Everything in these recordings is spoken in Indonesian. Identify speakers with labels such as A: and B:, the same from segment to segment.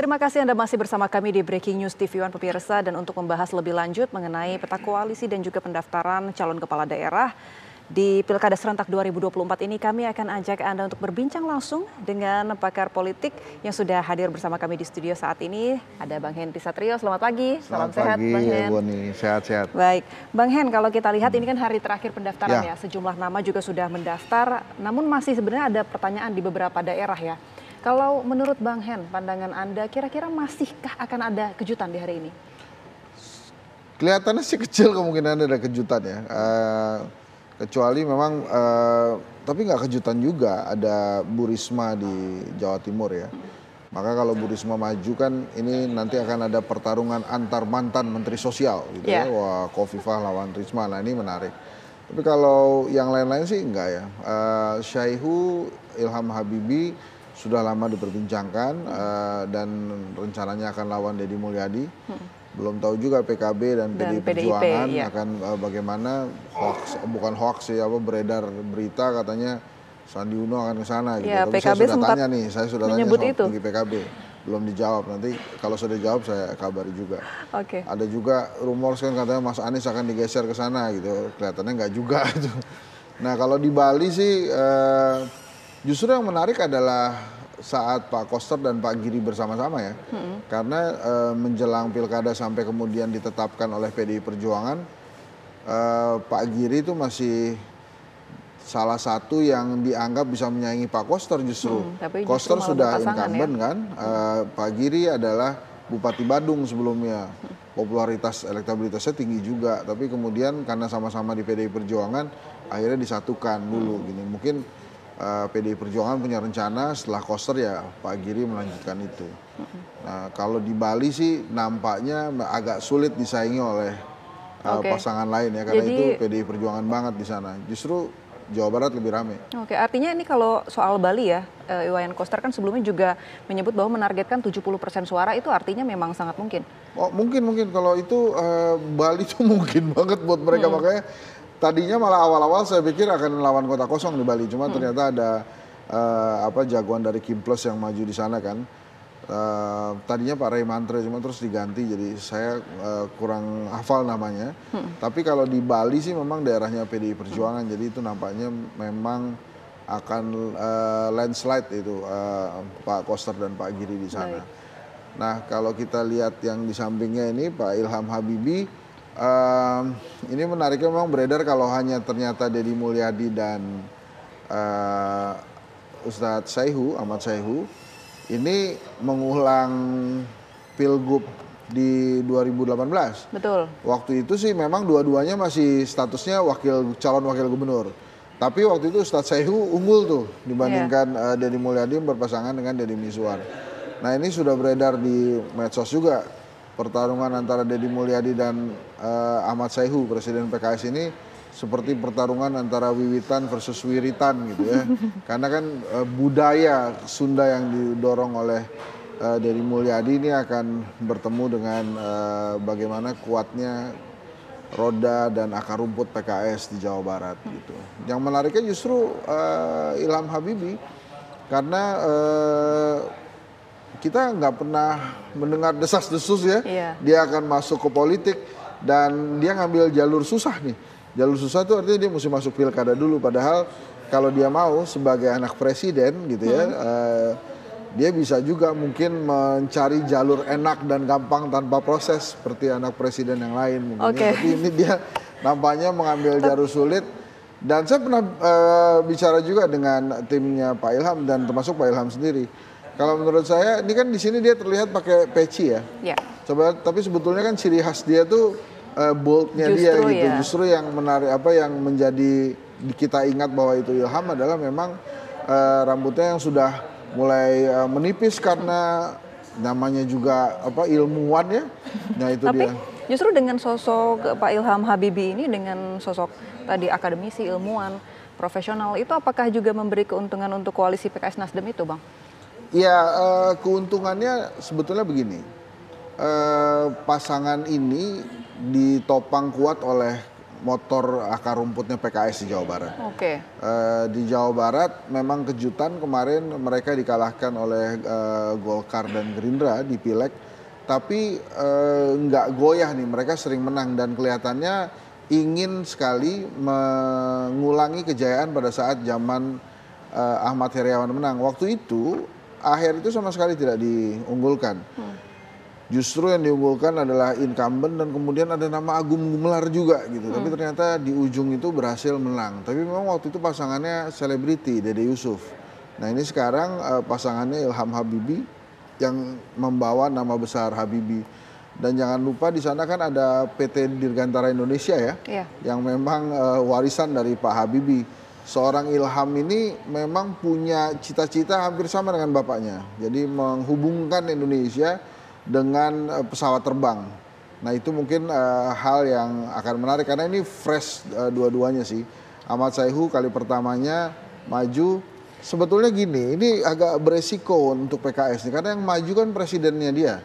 A: Terima kasih Anda masih bersama kami di Breaking News TV One pemirsa, dan untuk membahas lebih lanjut mengenai peta koalisi dan juga pendaftaran calon kepala daerah di Pilkada Serentak 2024 ini, kami akan ajak Anda untuk berbincang langsung dengan pakar politik yang sudah hadir bersama kami di studio saat ini. Ada Bang Henry Satrio, selamat pagi.
B: Selamat
A: sehat
B: pagi,
A: Bang Hen.
B: Boni, sehat-sehat.
A: Baik, Bang Hen, kalau kita lihat ini kan hari terakhir pendaftaran
B: Ya.
A: sejumlah nama juga sudah mendaftar, namun masih sebenarnya ada pertanyaan di beberapa daerah ya. Kalau menurut Bang Hen, pandangan Anda kira-kira masihkah akan ada kejutan di hari ini?
B: Kelihatannya sih kecil kemungkinan ada kejutan ya. Kecuali memang, tapi nggak kejutan juga ada Bu Risma di Jawa Timur ya. Maka kalau Bu Risma maju kan ini nanti akan ada pertarungan antar mantan Menteri Sosial gitu ya. Wah, Khofifah lawan Risma, nah ini menarik. Tapi kalau yang lain-lain sih enggak ya. Syaihu, Ilham Habibie sudah lama diperbincangkan dan rencananya akan lawan Deddy Mulyadi. Belum tahu juga PKB dan PDI Perjuangan akan bagaimana, bukan hoax ya, beredar berita katanya Sandi Uno akan ke sana gitu.
A: Ya,
B: Tapi
A: PKB
B: saya sudah tanya nih, saya sudah tanya soal tinggi PKB. Belum dijawab, nanti kalau sudah dijawab saya kabari juga.
A: Oke.
B: Ada juga rumor kan katanya Mas Anies akan digeser ke sana gitu, kelihatannya nggak juga itu. Nah kalau di Bali sih justru yang menarik adalah saat Pak Koster dan Pak Giri bersama-sama ya. Karena menjelang pilkada sampai kemudian ditetapkan oleh PDI Perjuangan, Pak Giri itu masih salah satu yang dianggap bisa menyaingi Pak Koster justru. Koster sudah incumbent kan, Pak Giri adalah Bupati Badung sebelumnya. Popularitas elektabilitasnya tinggi juga, tapi kemudian karena sama-sama di PDI Perjuangan akhirnya disatukan dulu gini. Mungkin PDI Perjuangan punya rencana setelah Koster ya Pak Giri melanjutkan itu. Nah kalau di Bali sih nampaknya agak sulit disaingi oleh pasangan lain ya, karena itu PDI Perjuangan banget di sana. Justru Jawa Barat lebih ramai. Oke,
A: artinya ini kalau soal Bali ya, Iwayan Koster kan sebelumnya juga menyebut bahwa menargetkan 70% suara, itu artinya memang sangat mungkin.
B: Oh mungkin kalau itu Bali itu mungkin banget buat mereka, makanya tadinya malah awal-awal saya pikir akan lawan kota kosong di Bali, cuma ternyata ada jagoan dari Kim Plus yang maju di sana kan. Tadinya Pak Ray Mantre, cuma terus diganti, jadi saya kurang hafal namanya. Tapi kalau di Bali sih memang daerahnya PDI Perjuangan, jadi itu nampaknya memang akan landslide itu Pak Koster dan Pak Giri di sana. Nah kalau kita lihat yang di sampingnya ini Pak Ilham Habibie, ini menariknya memang beredar kalau hanya ternyata Deddy Mulyadi dan Ustadz Syaihu, Ahmad Syaihu ini mengulang Pilgub di 2018.
A: Betul.
B: Waktu itu sih memang dua-duanya masih statusnya calon wakil gubernur. Tapi waktu itu Ustadz Syaihu unggul tuh dibandingkan Deddy Mulyadi berpasangan dengan Deddy Mizwar. Nah ini sudah beredar di medsos juga. Pertarungan antara Deddy Mulyadi dan Ahmad Syaihu, Presiden PKS ini seperti pertarungan antara Wiwitan versus Wiritan gitu ya. Karena kan budaya Sunda yang didorong oleh Deddy Mulyadi ini akan bertemu dengan bagaimana kuatnya roda dan akar rumput PKS di Jawa Barat gitu. Yang menariknya justru Ilham Habibie, karena kita nggak pernah mendengar desas-desus ya, dia akan masuk ke politik dan dia ngambil jalur susah nih. Jalur susah itu artinya dia mesti masuk pilkada dulu, padahal kalau dia mau sebagai anak presiden gitu ya, dia bisa juga mungkin mencari jalur enak dan gampang tanpa proses seperti anak presiden yang lain mungkin. Tapi ini dia nampaknya mengambil jalur sulit. Dan saya pernah bicara juga dengan timnya Pak Ilham dan termasuk Pak Ilham sendiri. Kalau menurut saya ini kan di sini dia terlihat pakai peci ya. Coba, tapi sebetulnya kan ciri khas dia tuh boldnya dia gitu. Justru yang menarik, yang menjadi kita ingat bahwa itu Ilham adalah memang rambutnya yang sudah mulai menipis karena namanya juga ilmuwan ya. Nah itu
A: tapi
B: dia.
A: Justru dengan sosok Pak Ilham Habibie ini, dengan sosok tadi akademisi, ilmuwan, profesional, itu apakah juga memberi keuntungan untuk koalisi PKS Nasdem itu, Bang?
B: Ya, keuntungannya sebetulnya begini. Pasangan ini ditopang kuat oleh motor akar rumputnya PKS di Jawa Barat.
A: Oke.
B: Di Jawa Barat memang kejutan kemarin mereka dikalahkan oleh Golkar dan Gerindra di Pileg, tapi nggak goyah nih, mereka sering menang dan kelihatannya ingin sekali mengulangi kejayaan pada saat zaman Ahmad Heriawan menang. Waktu itu Aher itu sama sekali tidak diunggulkan. Justru yang diunggulkan adalah incumbent dan kemudian ada nama Agung Gumelar juga gitu. Tapi ternyata di ujung itu berhasil menang. Tapi memang waktu itu pasangannya selebriti, Dede Yusuf. Nah ini sekarang pasangannya Ilham Habibie yang membawa nama besar Habibie. Dan jangan lupa di sana kan ada PT Dirgantara Indonesia ya, yang memang warisan dari Pak Habibie. Seorang Ilham ini memang punya cita-cita hampir sama dengan bapaknya. Jadi menghubungkan Indonesia dengan pesawat terbang. Nah itu mungkin hal yang akan menarik karena ini fresh dua-duanya sih. Ahmad Saihu kali pertamanya maju. Sebetulnya gini, ini agak beresiko untuk PKS nih, karena yang maju kan presidennya dia,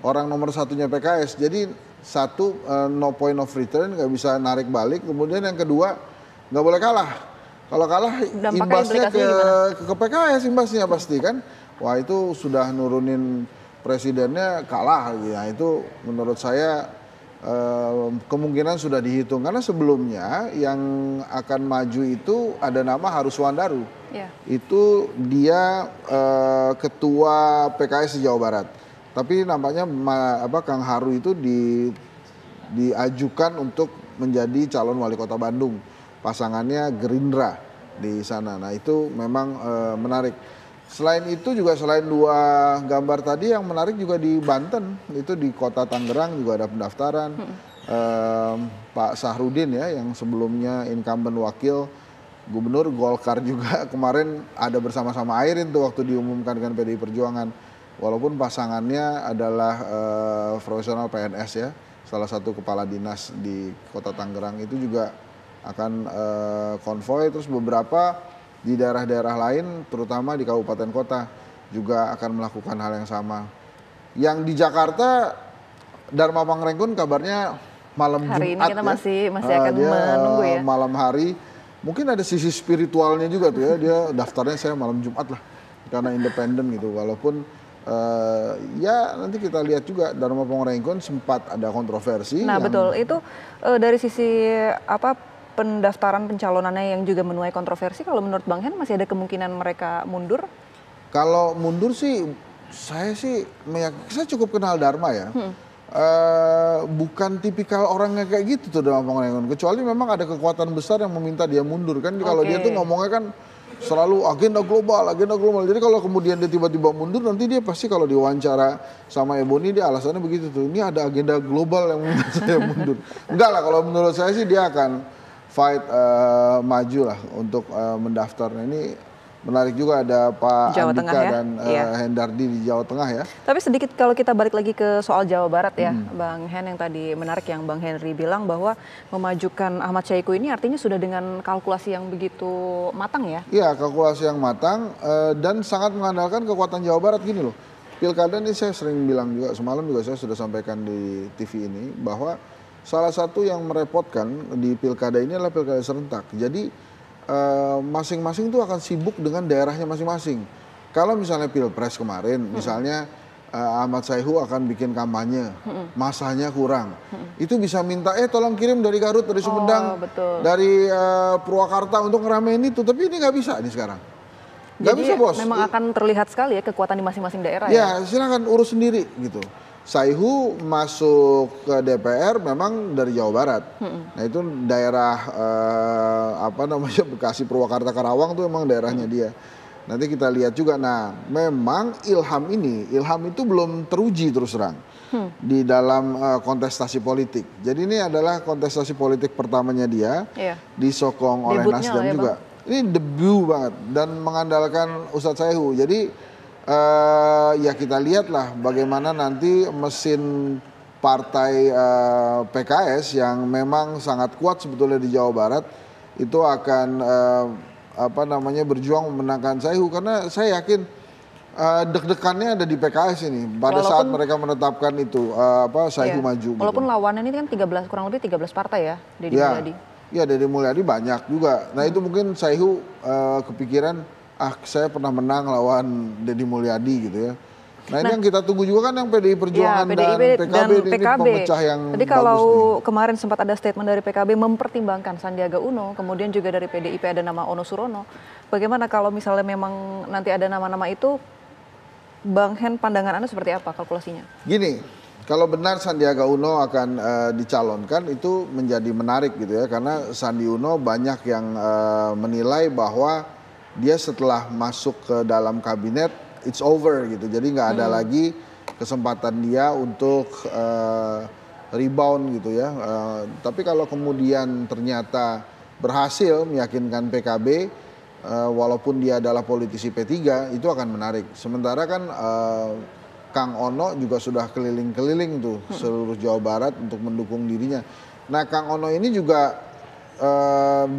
B: orang nomor satunya PKS. Jadi satu no point of return, nggak bisa narik balik. Kemudian yang kedua nggak boleh kalah. Kalau kalah imbasnya ke PKS imbasnya pasti kan. Wah itu sudah nurunin presidennya kalah. Ya itu menurut saya kemungkinan sudah dihitung karena sebelumnya yang akan maju itu ada nama Harus Wandaru. Itu dia ketua PKS di Jawa Barat. Tapi nampaknya Kang Haru itu diajukan untuk menjadi calon wali kota Bandung. Pasangannya Gerindra di sana. Nah itu memang menarik. Selain itu juga selain dua gambar tadi yang menarik juga di Banten, itu di kota Tangerang juga ada pendaftaran. Pak Sahrudin ya yang sebelumnya incumbent wakil gubernur Golkar juga kemarin ada bersama-sama Airin tuh waktu diumumkan dengan PDI Perjuangan. Walaupun pasangannya adalah profesional PNS ya, salah satu kepala dinas di kota Tangerang itu juga akan konvoy, terus beberapa di daerah-daerah lain terutama di kabupaten kota juga akan melakukan hal yang sama. Yang di Jakarta Dharma Pangrengkun kabarnya malam
A: hari
B: Jumat
A: ini kita
B: ya.
A: masih akan menunggu ya.
B: Malam hari mungkin ada sisi spiritualnya juga tuh ya, dia daftarnya saya malam Jumat lah karena independen gitu. Walaupun ya nanti kita lihat juga Dharma Pangrengkun sempat ada kontroversi.
A: Nah betul itu dari sisi pendaftaran pencalonannya yang juga menuai kontroversi, kalau menurut Bang Hen masih ada kemungkinan mereka mundur?
B: Kalau mundur sih, saya cukup kenal Dharma ya. Bukan tipikal orangnya kayak gitu tuh Dharma Pangrengkun. Kecuali memang ada kekuatan besar yang meminta dia mundur kan. Kalau dia tuh ngomongnya kan selalu agenda global. Jadi kalau kemudian dia tiba-tiba mundur, nanti dia pasti kalau diwawancara sama Ebony dia alasannya begitu tuh. Ini ada agenda global yang meminta saya mundur. Enggak lah, kalau menurut saya sih dia akan fight maju lah untuk mendaftar. Ini menarik juga ada Pak
A: Jawa
B: Andika
A: Tengah ya?
B: dan Hendardi di Jawa Tengah ya.
A: Tapi sedikit kalau kita balik lagi ke soal Jawa Barat ya, Bang Hen, yang tadi menarik yang Bang Henry bilang bahwa memajukan Ahmad Saiku ini artinya sudah dengan kalkulasi yang begitu matang ya? Iya,
B: kalkulasi yang matang dan sangat mengandalkan kekuatan Jawa Barat. Gini loh, pilkada ini saya sering bilang juga, semalam juga saya sudah sampaikan di TV ini bahwa salah satu yang merepotkan di pilkada ini adalah pilkada serentak. Jadi masing-masing tuh akan sibuk dengan daerahnya masing-masing. Kalau misalnya pilpres kemarin, misalnya Ahmad Saihu akan bikin kampanye, masanya kurang. Itu bisa minta, tolong kirim dari Garut, dari Sumedang, dari Purwakarta untuk ngeramein itu. Tapi ini nggak bisa nih sekarang. Nggak bisa bos.
A: Memang akan terlihat sekali ya kekuatan di masing-masing daerah
B: ya. Ya silakan urus sendiri gitu. Saihu masuk ke DPR memang dari Jawa Barat. Nah itu daerah Bekasi, Purwakarta, Karawang tuh memang daerahnya dia. Nanti kita lihat juga. Nah memang Ilham itu belum teruji terus terang di dalam kontestasi politik. Jadi ini adalah kontestasi politik pertamanya dia, disokong oleh Nasdem juga. Ini debut banget dan mengandalkan Ustadz Saihu. Jadi ya kita lihatlah bagaimana nanti mesin partai PKS yang memang sangat kuat sebetulnya di Jawa Barat itu akan berjuang memenangkan Saihu, karena saya yakin Deg-degannya ada di PKS ini. Pada saat mereka menetapkan itu Saihu maju.
A: Walaupun
B: gitu.
A: lawannya ini kan kurang lebih 13 partai ya, Deddy Mulyadi.
B: Iya, Deddy Mulyadi banyak juga. Nah itu mungkin Saihu kepikiran, saya pernah menang lawan Deddy Mulyadi gitu ya. Nah ini yang kita tunggu juga kan yang PDI Perjuangan dan PKB ini pemecah yang
A: Tadi kalau
B: bagus nih.
A: kemarin sempat ada statement dari PKB mempertimbangkan Sandiaga Uno, kemudian juga dari PDIP ada nama Ono Surono. Bagaimana kalau misalnya memang nanti ada nama-nama itu, Bang Hen, pandangan Anda seperti apa kalkulasinya?
B: Gini, kalau benar Sandiaga Uno akan dicalonkan itu menjadi menarik gitu ya. Karena Sandi Uno banyak yang menilai bahwa dia setelah masuk ke dalam kabinet, it's over gitu. Jadi nggak ada lagi kesempatan dia untuk rebound gitu ya. Tapi kalau kemudian ternyata berhasil meyakinkan PKB, walaupun dia adalah politisi P3, itu akan menarik. Sementara kan Kang Ono juga sudah keliling-keliling tuh seluruh Jawa Barat untuk mendukung dirinya. Nah Kang Ono ini juga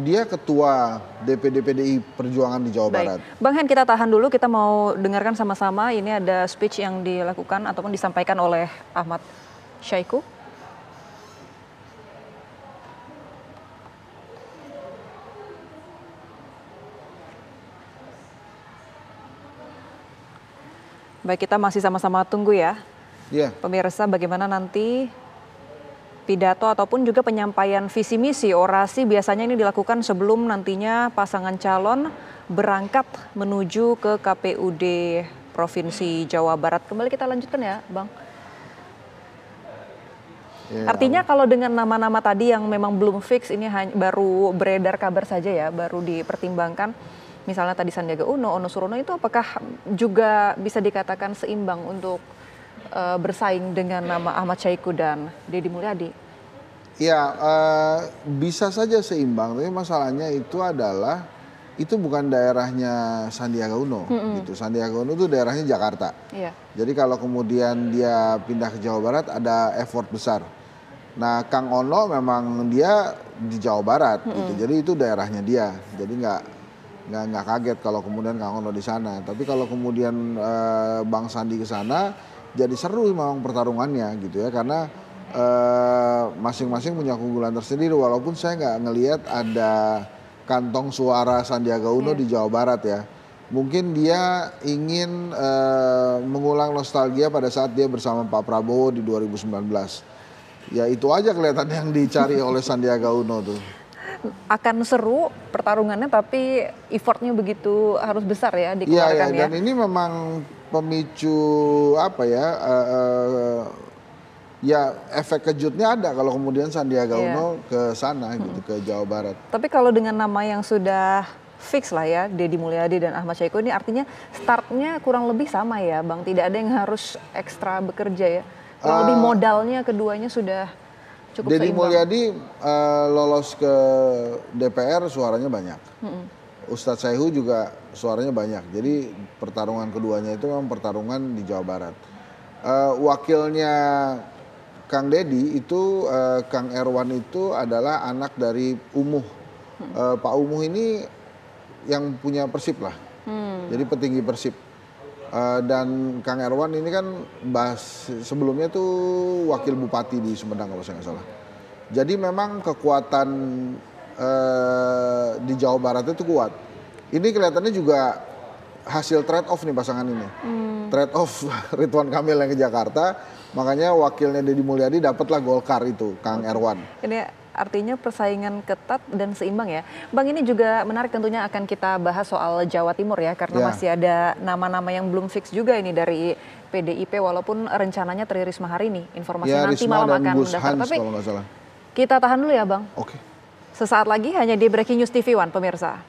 B: dia ketua DPD PDI Perjuangan di Jawa Barat.
A: Bang Hen, kita tahan dulu, kita mau dengarkan sama-sama. Ini ada speech yang dilakukan ataupun disampaikan oleh Ahmad Saiku. Baik, kita masih sama-sama tunggu ya.
B: Iya.
A: Pemirsa, bagaimana nanti pidato ataupun juga penyampaian visi misi orasi biasanya ini dilakukan sebelum nantinya pasangan calon berangkat menuju ke KPUD Provinsi Jawa Barat. Kembali kita lanjutkan ya, Bang.
B: Ya.
A: Artinya kalau dengan nama-nama tadi yang memang belum fix, ini baru beredar kabar saja ya, baru dipertimbangkan. Misalnya tadi Sandiaga Uno, Ono Surono, itu apakah juga bisa dikatakan seimbang untuk bersaing dengan nama Ahmad Saiku dan Deddy Mulyadi?
B: Ya, bisa saja seimbang, tapi masalahnya itu adalah itu bukan daerahnya Sandiaga Uno gitu. Sandiaga Uno itu daerahnya Jakarta.
A: Iya.
B: Jadi kalau kemudian dia pindah ke Jawa Barat ada effort besar. Nah, Kang Ono memang dia di Jawa Barat gitu. Jadi itu daerahnya dia. Jadi nggak kaget kalau kemudian Kang Ono di sana. Tapi kalau kemudian Bang Sandi ke sana, jadi seru memang pertarungannya gitu ya. Karena masing-masing punya keunggulan tersendiri. Walaupun saya nggak ngelihat ada kantong suara Sandiaga Uno di Jawa Barat ya. Mungkin dia ingin mengulang nostalgia pada saat dia bersama Pak Prabowo di 2019. Ya itu aja kelihatan yang dicari oleh Sandiaga Uno tuh.
A: Akan seru pertarungannya, tapi effortnya begitu harus besar ya dikeluarkan ya.
B: Dan ini memang pemicu apa ya? Ya efek kejutnya ada kalau kemudian Sandiaga Uno ke sana gitu, ke Jawa Barat.
A: Tapi kalau dengan nama yang sudah fix lah ya, Deddy Mulyadi dan Ahmad Saiku, ini artinya startnya kurang lebih sama ya, Bang. Tidak ada yang harus ekstra bekerja ya. Kurang lebih modalnya keduanya sudah cukup
B: Deddy
A: seimbang.
B: Mulyadi lolos ke DPR suaranya banyak. Ustadz Saihu juga suaranya banyak. Jadi pertarungan keduanya itu memang pertarungan di Jawa Barat. Wakilnya Kang Deddy itu, Kang Erwan itu adalah anak dari Umuh. Pak Umuh ini yang punya Persib lah. Jadi petinggi Persib. Dan Kang Erwan ini kan sebelumnya tuh wakil bupati di Sumedang kalau saya nggak salah. Jadi memang kekuatan di Jawa Barat itu kuat. Ini kelihatannya juga hasil trade off nih pasangan ini. Trade off Ridwan Kamil yang ke Jakarta, makanya wakilnya Deddy Mulyadi dapatlah Golkar itu, Kang Erwan.
A: Ini artinya persaingan ketat dan seimbang ya. Bang, ini juga menarik, tentunya akan kita bahas soal Jawa Timur ya, karena masih ada nama-nama yang belum fix juga ini dari PDIP, walaupun rencananya Tri Risma hari ini. Informasi nanti
B: Risma
A: malam
B: dan
A: akan
B: Gus
A: mendaftar.
B: Hans,
A: Tapi
B: kalau nggak salah.
A: kita tahan dulu ya, Bang.
B: Oke.
A: Sesaat lagi hanya di Breaking News TV One, pemirsa.